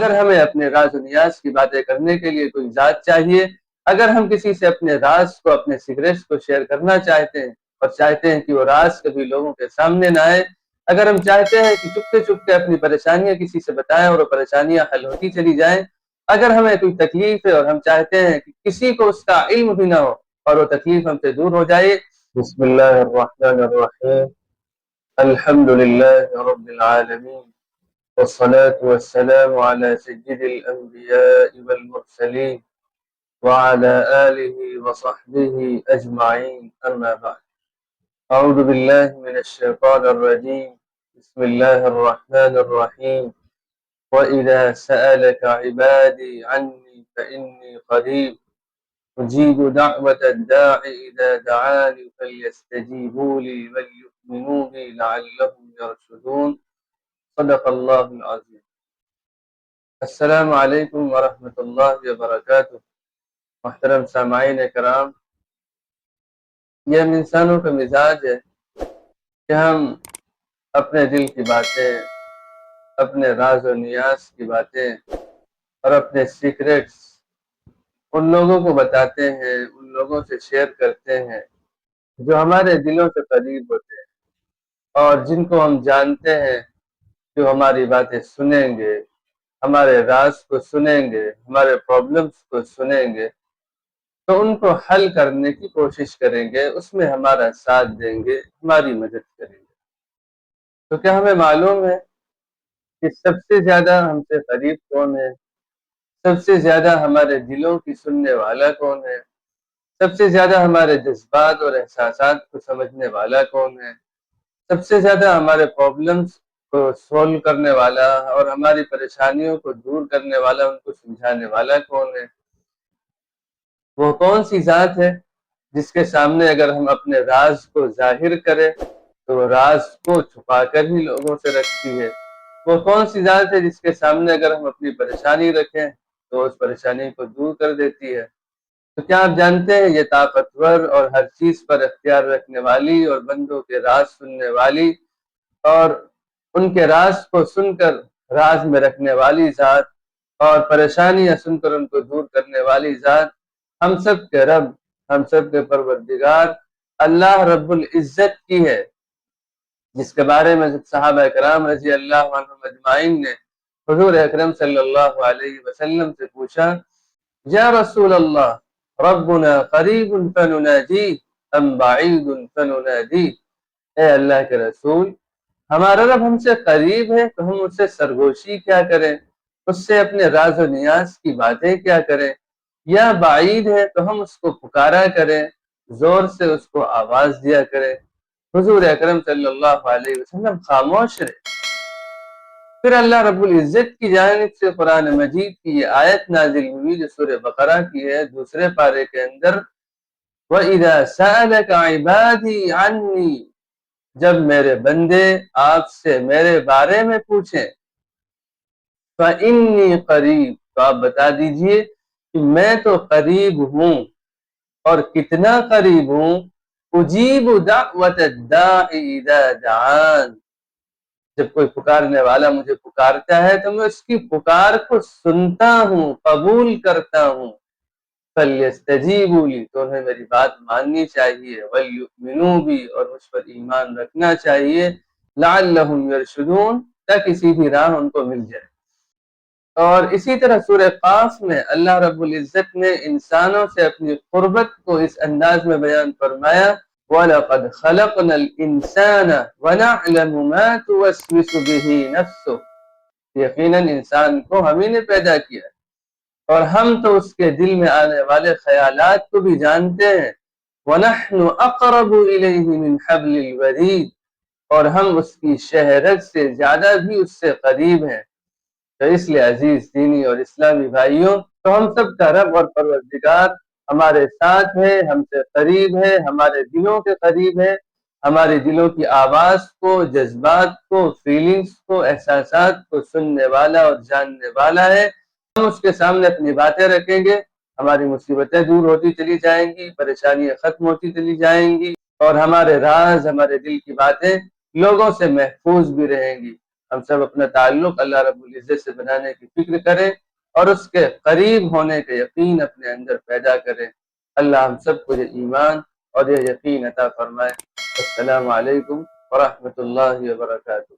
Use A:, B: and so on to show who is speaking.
A: اگر ہمیں اپنے راز و نیاز کی باتیں کرنے کے لیے کوئی ذات چاہیے، اگر ہم کسی سے اپنے راز کو، اپنے سیکریٹس کو شیئر کرنا چاہتے ہیں اور چاہتے ہیں کہ وہ راز کبھی لوگوں کے سامنے نہ آئے، اگر ہم چاہتے ہیں کہ چپکے چپکے اپنی پریشانیاں کسی سے بتائیں اور وہ پریشانیاں حل ہوتی چلی جائیں، اگر ہمیں کوئی تکلیف ہے اور ہم چاہتے ہیں کہ کسی کو اس کا علم بھی نہ ہو اور وہ تکلیف ہم سے دور ہو جائے، بسم اللہ الرحمن الرحیم، الحمد للہ رب العالمین، والصلاة والسلام على سيد الأنبياء والمرسلين وعلى آله وصحبه أجمعين، أما بعد. أعوذ بالله من الشيطان الرجيم، بسم الله الرحمن الرحيم. وإذا سألك عبادي عني فإني قريب أجيب دعوة الداع إذا دعاني فليستجيبوا لي وليؤمنوا بي لعلهم يرشدون. صدق اللہ العظیم. السلام علیکم ورحمۃ اللہ وبرکاتہ. محترم سامعین کرام، یہ ہم انسانوں کا مزاج ہے کہ ہم اپنے دل کی باتیں، اپنے راز و نیاز کی باتیں اور اپنے سیکریٹس ان لوگوں کو بتاتے ہیں، ان لوگوں سے شیئر کرتے ہیں جو ہمارے دلوں سے قریب ہوتے ہیں اور جن کو ہم جانتے ہیں جو ہماری باتیں سنیں گے، ہمارے راز کو سنیں گے، ہمارے پرابلمس کو سنیں گے، تو ان کو حل کرنے کی کوشش کریں گے، اس میں ہمارا ساتھ دیں گے، ہماری مدد کریں گے. تو کیا ہمیں معلوم ہے کہ سب سے زیادہ ہم سے قریب کون ہے؟ سب سے زیادہ ہمارے دلوں کی سننے والا کون ہے؟ سب سے زیادہ ہمارے جذبات اور احساسات کو سمجھنے والا کون ہے؟ سب سے زیادہ ہمارے پرابلمس کو سولو کرنے والا اور ہماری پریشانیوں کو دور کرنے والا، ان کو سمجھانے والا کون ہے؟ وہ کون سی ذات ہے جس کے سامنے اگر ہم اپنے راز کو ظاہر کریں تو وہ راز کو چھپا کر ہی لوگوں سے رکھتی ہے؟ وہ کون سی ذات ہے جس کے سامنے اگر ہم اپنی پریشانی رکھیں تو اس پریشانی کو دور کر دیتی ہے؟ تو کیا آپ جانتے ہیں یہ طاقتور اور ہر چیز پر اختیار رکھنے والی اور بندوں کے راز سننے والی اور ان کے راز کو سن کر راز میں رکھنے والی ذات اور پریشانیاں سن کر ان کو دور کرنے والی ذات، ہم سب کے رب، ہم سب کے پروردگار اللہ رب العزت کی ہے، جس کے بارے میں صحابہ کرام رضی اللہ عنہم اجمعین نے حضور اکرم صلی اللہ علیہ وسلم سے پوچھا، یا رسول اللہ، ربنا قریب فنناجی ام بعید فننادی؟ اے اللہ کے رسول، ہمارا رب ہم سے قریب ہے تو ہم اس سے سرگوشی کیا کریں، اس سے اپنے راز و نیاز کی باتیں کیا کریں، یا بعید ہے تو ہم اس کو پکارا کریں، زور سے اس کو آواز دیا کریں؟ حضور اکرم صلی اللہ علیہ وسلم خاموش رہے. پھر اللہ رب العزت کی جانب سے قرآن مجید کی یہ آیت نازل ہوئی جو سورہ بقرہ کی ہے، دوسرے پارے کے اندر، وَإِذَا سَأَلَكَ عِبَادِي عَنِّي، جب میرے بندے آپ سے میرے بارے میں پوچھیں، فَإِنِّي قَرِيب، تو آپ بتا دیجئے کہ میں تو قریب ہوں. اور کتنا قریب ہوں؟ اجیب دعوت الداع اذا دعان، جب کوئی پکارنے والا مجھے پکارتا ہے تو میں اس کی پکار کو سنتا ہوں، قبول کرتا ہوں. فَلْيَسْتَجِيبُوا لِي، تو انہیں میری بات ماننی چاہیے، وَلْيُؤْمِنُوا بِي، اور مجھ پر ایمان رکھنا چاہیے، لَعَلَّهُمْ يَرْشُدُونَ، تاکہ سیدھی راہ ان کو مل جائے. اور اسی طرح سورہ قاف میں اللہ رب العزت نے انسانوں سے اپنی قربت کو اس انداز میں بیان فرمایا، وَلَقَدْ خَلَقْنَا الْإِنسَانَ وَنَعْلَمُ مَا تُوَسْوِسُ بِهِ نَفْسُهُ، یقیناً انسان کو ہم ہی نے پیدا کیا اور ہم تو اس کے دل میں آنے والے خیالات کو بھی جانتے ہیں. وَنَحْنُ أَقْرَبُ إِلَيْهِ مِنْ حَبْلِ الْوَرِيدِ، اور ہم اس کی شہرگ سے زیادہ بھی اس سے قریب ہیں. تو اس لیے عزیز دینی اور اسلامی بھائیوں، تو ہم سب کا رب اور پروردگار ہمارے ساتھ ہے، ہم سے قریب ہے، ہمارے دلوں کے قریب ہے، ہمارے دلوں کی آواز کو، جذبات کو، فیلنگز کو، احساسات کو سننے والا اور جاننے والا ہے. ہم اس کے سامنے اپنی باتیں رکھیں گے، ہماری مصیبتیں دور ہوتی چلی جائیں گی، پریشانیاں ختم ہوتی چلی جائیں گی، اور ہمارے راز، ہمارے دل کی باتیں لوگوں سے محفوظ بھی رہیں گی. ہم سب اپنا تعلق اللہ رب العزت سے بنانے کی فکر کریں اور اس کے قریب ہونے کا یقین اپنے اندر پیدا کریں۔ اللہ ہم سب کو یہ ایمان اور یہ یقین عطا فرمائے۔ السلام علیکم ورحمۃ اللہ وبرکاتہ۔